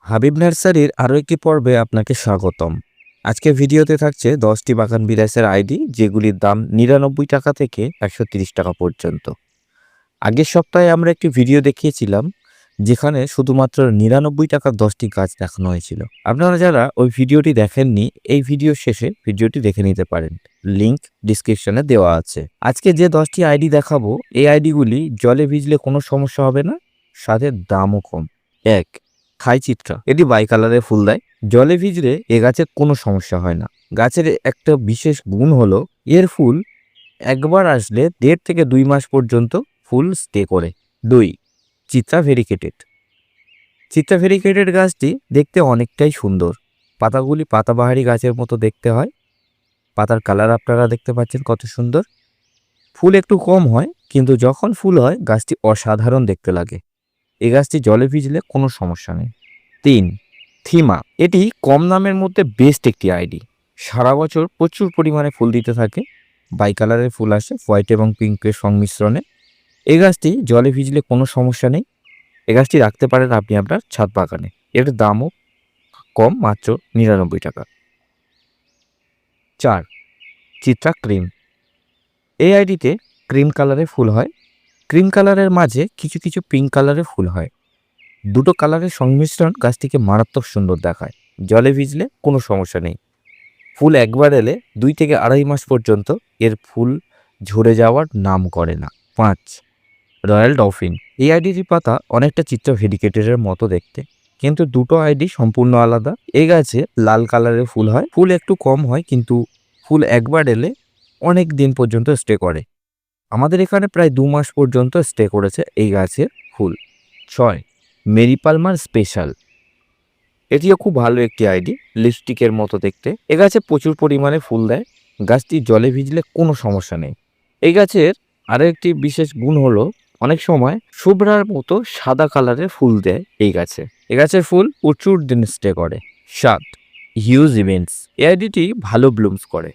হাবিব নার্সারির আরও একটি পর্বে আপনাকে স্বাগতম। আজকে ভিডিওতে থাকছে 10টি বাগান বিলাসের আইডি, যেগুলির দাম 99 টাকা থেকে 130 টাকা পর্যন্ত। আগের সপ্তাহে আমরা একটি ভিডিও দেখিয়েছিলাম যেখানে শুধুমাত্র 99 টাকার 10টি গাছ দেখানো হয়েছিল। আপনারা যারা ওই ভিডিওটি দেখেননি, এই ভিডিও শেষে ভিডিওটি দেখে নিতে পারেন, লিংক ডিসক্রিপশনে দেওয়া আছে। আজকে যে 10টি আইডি দেখাবো, এই আইডিগুলি জলে ভিজলে কোনো সমস্যা হবে না, সাথে দামও কম। 1. খাই চিত্রা, এটি বাই কালারে ফুল দেয়। জলে ভিজলে এ গাছের কোনো সমস্যা হয় না। গাছের একটা বিশেষ গুণ হলো এর ফুল একবার আসলে 1.5 থেকে 2 মাস পর্যন্ত ফুল স্টে করে। 2. চিত্রা ভেরিকেটেড, চিত্রা ভেরিকেটেড গাছটি দেখতে অনেকটাই সুন্দর। পাতাগুলি পাতাবাহারি গাছের মতো দেখতে হয়। পাতার কালার আপনারা দেখতে পাচ্ছেন কত সুন্দর। ফুল একটু কম হয়, কিন্তু যখন ফুল হয় গাছটি অসাধারণ দেখতে লাগে। এই গাছটি জলে ভিজলে কোনো সমস্যা নেই। 3. থিমা, এটি কম দামের মধ্যে বেস্ট একটি আইডি। সারা বছর প্রচুর পরিমাণে ফুল দিতে থাকে। বাই কালারের ফুল আসে হোয়াইট এবং পিঙ্কের সংমিশ্রণে। এই গাছটি জলে ভিজলে কোনো সমস্যা নেই। এই গাছটি রাখতে পারেন আপনি আপনার ছাদ বাগানে। এর দামও কম, মাত্র 99 টাকা। 4. চিত্রা ক্রিম, এই আইডিতে ক্রিম কালারের ফুল হয়। ক্রিম কালারের মাঝে কিছু কিছু পিঙ্ক কালারের ফুল হয়। দুটো কালারের সংমিশ্রণ গাছটিকে মারাত্মক সুন্দর দেখায়। জলে ভিজলে কোনো সমস্যা নেই। ফুল একবার এলে 2 থেকে 2.5 মাস পর্যন্ত এর ফুল ঝরে যাওয়ার নাম করে না। 5. রয়্যাল ডলফিন, এই আইডিটির পাতা অনেকটা চিত্রা ভেরিকেটেডের মতো দেখতে, কিন্তু দুটো আইডি সম্পূর্ণ আলাদা। এই গাছে লাল কালারের ফুল হয়। ফুল একটু কম হয়, কিন্তু ফুল একবার এলে অনেক দিন পর্যন্ত স্টে করে। আমাদের এখানে প্রায় 2 মাস পর্যন্ত স্টে করেছে এই গাছের ফুল। 6. মেরি পালমার স্পেশাল, এটিও খুব ভালো একটি আইডি, লিপস্টিকের মতো দেখতে। এ গাছে প্রচুর পরিমাণে ফুল দেয়। গাছটি জলে ভিজলে কোনো সমস্যা নেই। এই গাছের আরও একটি বিশেষ গুণ হলো অনেক সময় শুভ্রার মতো সাদা কালারের ফুল দেয় এই গাছে। এ গাছের ফুল প্রচুর দিন স্টে করে। 7. হিউজ ইভেন্টস, এই আইডিটি ভালো ব্লুমস করে।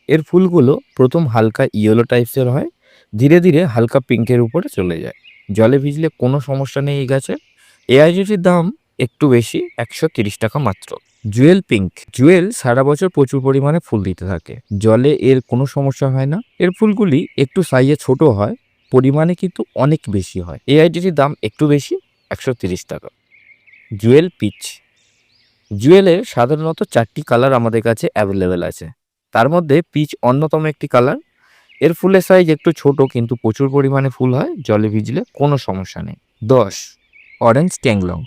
এর ফুলগুলো প্রথম হালকা ইয়েলো টাইপসের হয়, ধীরে ধীরে হালকা পিঙ্কের উপরে চলে যায়। জলে ভিজলে কোনো সমস্যা নেই এই গাছে। এই আইডিটির দাম একটু বেশি, 130 টাকা মাত্র। জুয়েল পিঙ্ক, জুয়েল সারা বছর প্রচুর পরিমাণে ফুল দিতে থাকে। জলে এর কোনো সমস্যা হয় না। এর ফুলগুলি একটু সাইজে ছোট হয়, পরিমাণে কিন্তু অনেক বেশি হয়। এই আইডিটির দাম একটু বেশি, 130 টাকা। জুয়েল পিচ, জুয়েলের সাধারণত 4টি কালার আমাদের কাছে অ্যাভেলেবেল আছে, তার মধ্যে পিচ অন্যতম একটি কালার। এর ফুলের সাইজ একটু ছোট, কিন্তু প্রচুর পরিমাণে ফুল হয়। জলে ভিজলে কোনো সমস্যা নেই। 10. অরেঞ্জ ট্যাংলং,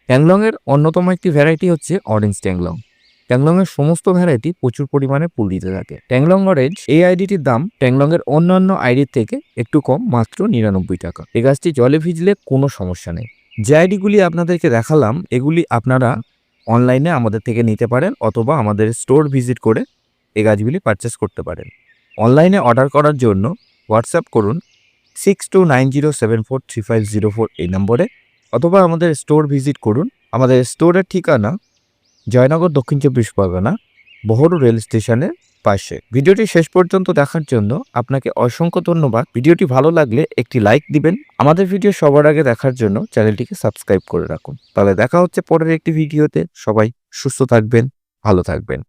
ট্যাংলংয়ের অন্যতম একটি ভ্যারাইটি হচ্ছে অরেঞ্জ ট্যাংলং। ট্যাংলংয়ের সমস্ত ভ্যারাইটি প্রচুর পরিমাণে ফুল দিতে থাকে। ট্যাংলং অরেঞ্জ, এই আইডিটির দাম ট্যাংলংয়ের অন্যান্য আইডির থেকে একটু কম, মাত্র 99 টাকা। এই গাছটি জলে ভিজলে কোনো সমস্যা নেই। যে আইডিগুলি আপনাদেরকে দেখালাম, এগুলি আপনারা অনলাইনে আমাদের থেকে নিতে পারেন, অথবা আমাদের স্টোর ভিজিট করে এই গাছগুলি পারচেস করতে পারেন। অনলাইনে অর্ডার করার জন্য হোয়াটসঅ্যাপ করুন 6290743504 এই নম্বরে, অথবা আমাদের স্টোর ভিজিট করুন। আমাদের স্টোরের ঠিকানা জয়নগর, দক্ষিণ 24 পরগনা, বহরু রেল স্টেশনের পাশে। ভিডিওটি শেষ পর্যন্ত দেখার জন্য আপনাকে অসংখ্য ধন্যবাদ। ভিডিওটি ভালো লাগলে একটি লাইক দিবেন। আমাদের ভিডিও সবার আগে দেখার জন্য চ্যানেলটিকে সাবস্ক্রাইব করে রাখুন। তাহলে দেখা হচ্ছে পরের একটি ভিডিওতে। সবাই সুস্থ থাকবেন, ভালো থাকবেন।